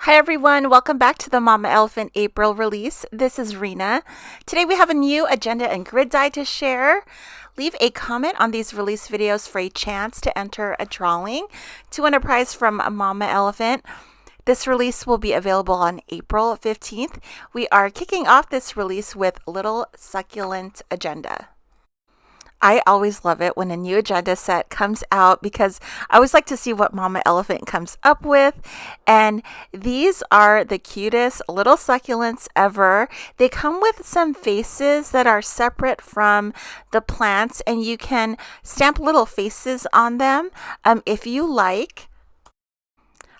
Hi everyone, welcome back to the Mama Elephant April release. This is Rena. Today we have a new agenda and grid die to share. Leave a comment on these release videos for a chance to enter a drawing to win a prize from Mama Elephant. This release will be available on April 15th. We are kicking off this release with Little Succulent Agenda. I always love it when a new agenda set comes out because I always like to see what Mama Elephant comes up with. And these are the cutest little succulents ever. They come with some faces that are separate from the plants, and you can stamp little faces on them if you like.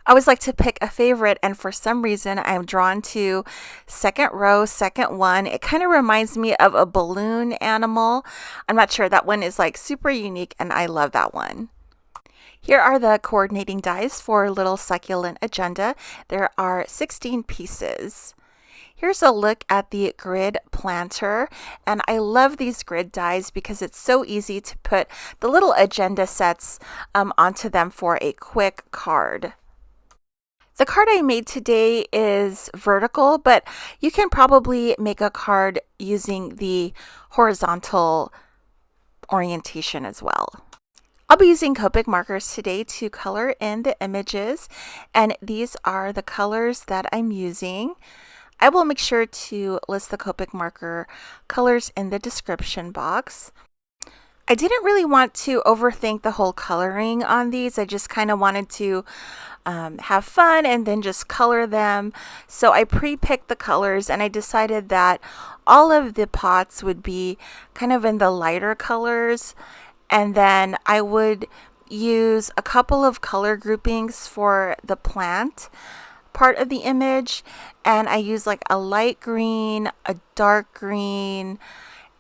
I always like to pick a favorite, and for some reason I'm drawn to second row, second one. It kind of reminds me of a balloon animal. I'm not sure. That one is like super unique, and I love that one. Here are the coordinating dies for Little Succulent Agenda. There are 16 pieces. Here's a look at the grid planter, and I love these grid dies because it's so easy to put the little agenda sets onto them for a quick card. The card I made today is vertical, but you can probably make a card using the horizontal orientation as well. I'll be using Copic markers today to color in the images, and these are the colors that I'm using. I will make sure to list the Copic marker colors in the description box. I didn't really want to overthink the whole coloring on these. I just kind of wanted to have fun and then just color them. So I pre-picked the colors, and I decided that all of the pots would be kind of in the lighter colors, and then I would use a couple of color groupings for the plant part of the image, and I use like a light green, a dark green,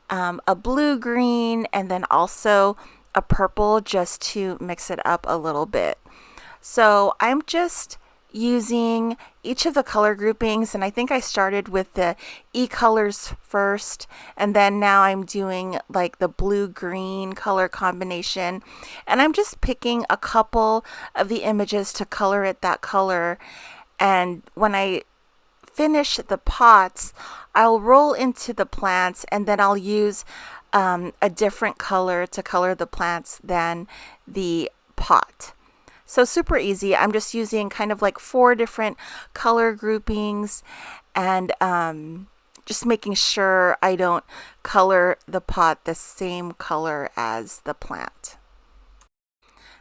a blue green, and then also a purple just to mix it up a little bit. So I'm just using each of the color groupings, and I think I started with the e-colors first, and then now I'm doing like the blue-green color combination, and I'm just picking a couple of the images to color it that color. And when I finish the pots, I'll roll into the plants, and then I'll use a different color to color the plants than the pot. So super easy. I'm just using kind of like 4 different color groupings, and just making sure I don't color the pot the same color as the plant.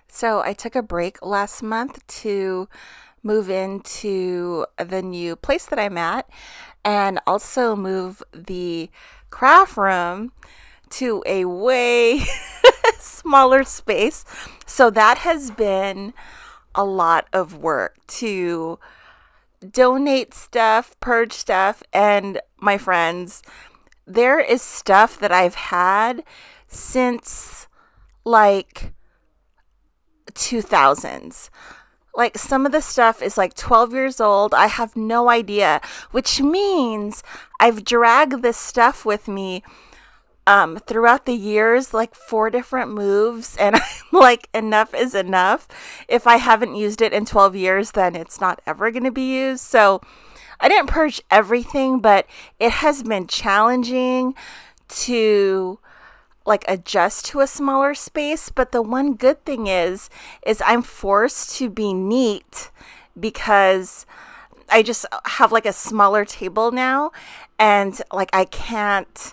So I took a break last month to move into the new place that I'm at, and also move the craft room to a way smaller space. So that has been a lot of work to donate stuff, purge stuff, and my friends, there is stuff that I've had since like 2000s. Like some of the stuff is like 12 years old. I have no idea, which means I've dragged this stuff with me throughout the years, like 4 different moves, and I'm like, enough is enough. If I haven't used it in 12 years, then it's not ever going to be used. So I didn't purge everything, but it has been challenging to like adjust to a smaller space. But the one good thing is I'm forced to be neat because I just have like a smaller table now, and like I can't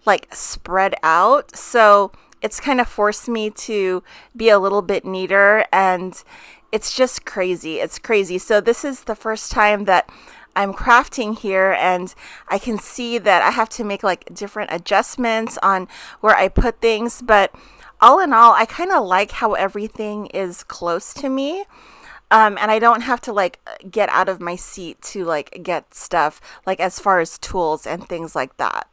like spread out. So it's kind of forced me to be a little bit neater, and it's just crazy. It's crazy. So this is the first time that I'm crafting here, and I can see that I have to make like different adjustments on where I put things. But all in all, I kind of like how everything is close to me. And I don't have to like get out of my seat to like get stuff like as far as tools and things like that.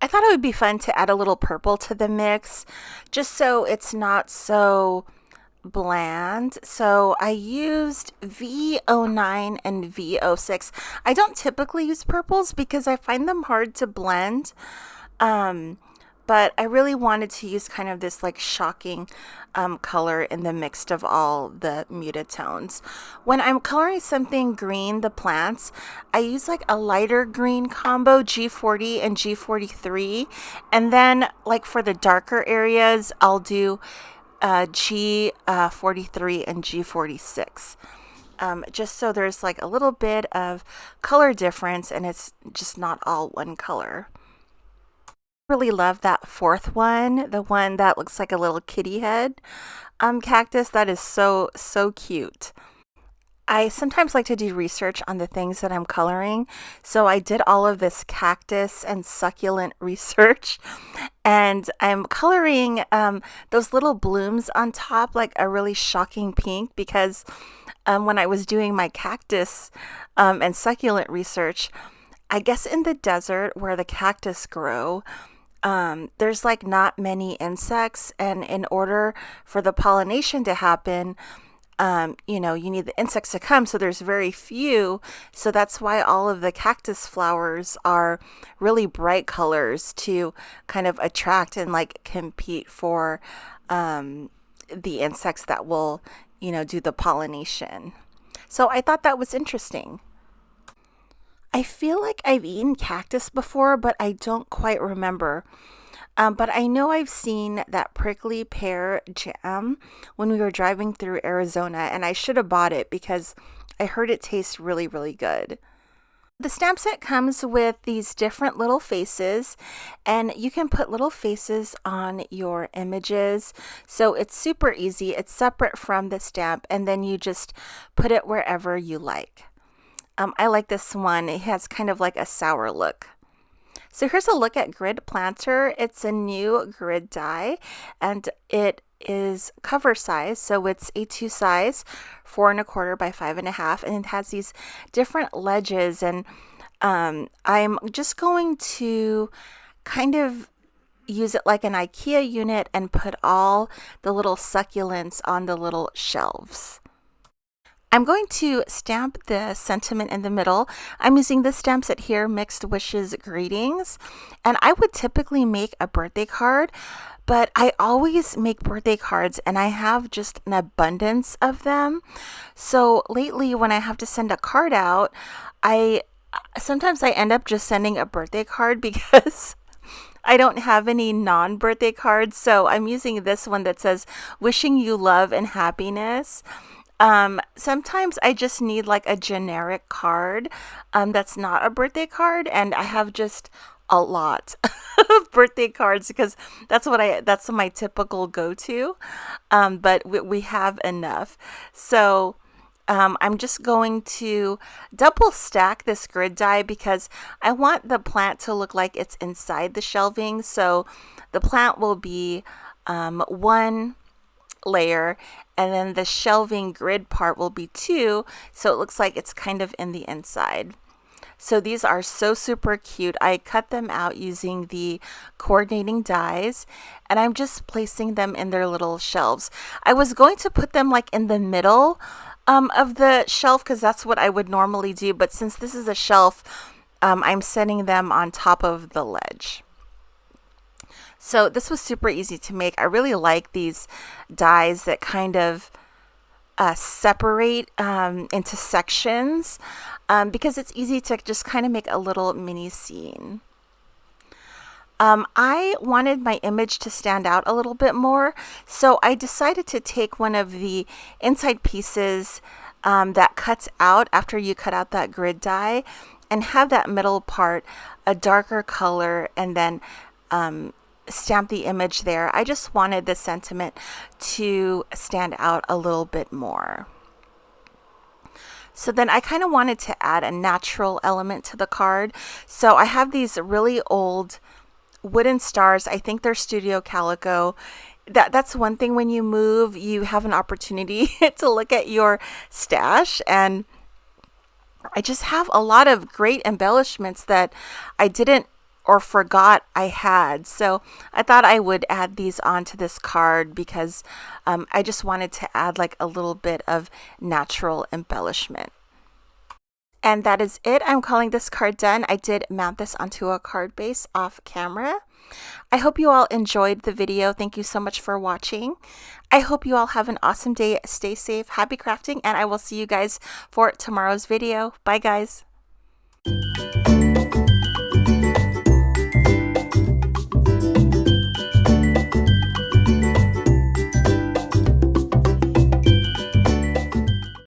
I thought it would be fun to add a little purple to the mix, just so it's not so bland. So I used V09 and V06. I don't typically use purples because I find them hard to blend. but I really wanted to use kind of this like shocking color in the mix of all the muted tones. When I'm coloring something green, the plants, I use like a lighter green combo, G40 and G43. And then like for the darker areas, I'll do G43 and G46. Just so there's like a little bit of color difference and it's just not all one color. Really love that fourth one, the one that looks like a little kitty head cactus. That is so cute. I sometimes like to do research on the things that I'm coloring, so I did all of this cactus and succulent research, and I'm coloring those little blooms on top like a really shocking pink because when I was doing my cactus and succulent research, I guess in the desert where the cactus grow, there's like not many insects, and in order for the pollination to happen, you know, you need the insects to come, so there's very few. So that's why all of the cactus flowers are really bright colors to kind of attract and like compete for the insects that will, you know, do the pollination. So I thought that was interesting. I feel like I've eaten cactus before, but I don't quite remember. But I know I've seen that prickly pear jam when we were driving through Arizona, and I should have bought it because I heard it tastes really good. The stamp set comes with these different little faces, and you can put little faces on your images. So it's super easy. It's separate from the stamp, and then you just put it wherever you like. I like this one. It has kind of like a sour look. So here's a look at Grid Planter. It's a new grid die, and it is cover size, so it's A2 size, 4¼ by 5½, and it has these different ledges, and I'm just going to kind of use it like an IKEA unit and put all the little succulents on the little shelves. I'm going to stamp the sentiment in the middle. I'm using the stamp set here, Mixed Wishes Greetings, and I would typically make a birthday card, but I always make birthday cards and I have just an abundance of them. So lately when I have to send a card out, sometimes I end up just sending a birthday card because I don't have any non-birthday cards. So I'm using this one that says, wishing you love and happiness. Sometimes I just need like a generic card that's not a birthday card, and I have just a lot of birthday cards because that's my typical go-to, but we have enough. So I'm just going to double stack this grid die because I want the plant to look like it's inside the shelving. So the plant will be one layer, and then the shelving grid part will be 2, so it looks like it's kind of in the inside. So these are so super cute. I cut them out using the coordinating dies, and I'm just placing them in their little shelves. I was going to put them like in the middle of the shelf because that's what I would normally do, but since this is a shelf, I'm setting them on top of the ledge. So this was super easy to make. I really like these dies that kind of separate into sections because it's easy to just kind of make a little mini scene. I wanted my image to stand out a little bit more, so I decided to take one of the inside pieces that cuts out after you cut out that grid die and have that middle part a darker color, and then stamp the image there. I just wanted the sentiment to stand out a little bit more. So then I kind of wanted to add a natural element to the card. So I have these really old wooden stars. I think they're Studio Calico. That's one thing when you move, you have an opportunity to look at your stash, and I just have a lot of great embellishments that I didn't or forgot I had. So I thought I would add these onto this card because I just wanted to add like a little bit of natural embellishment. And that is it. I'm calling this card done. I did mount this onto a card base off camera. I hope you all enjoyed the video. Thank you so much for watching. I hope you all have an awesome day. Stay safe, happy crafting, and I will see you guys for tomorrow's video. Bye, guys.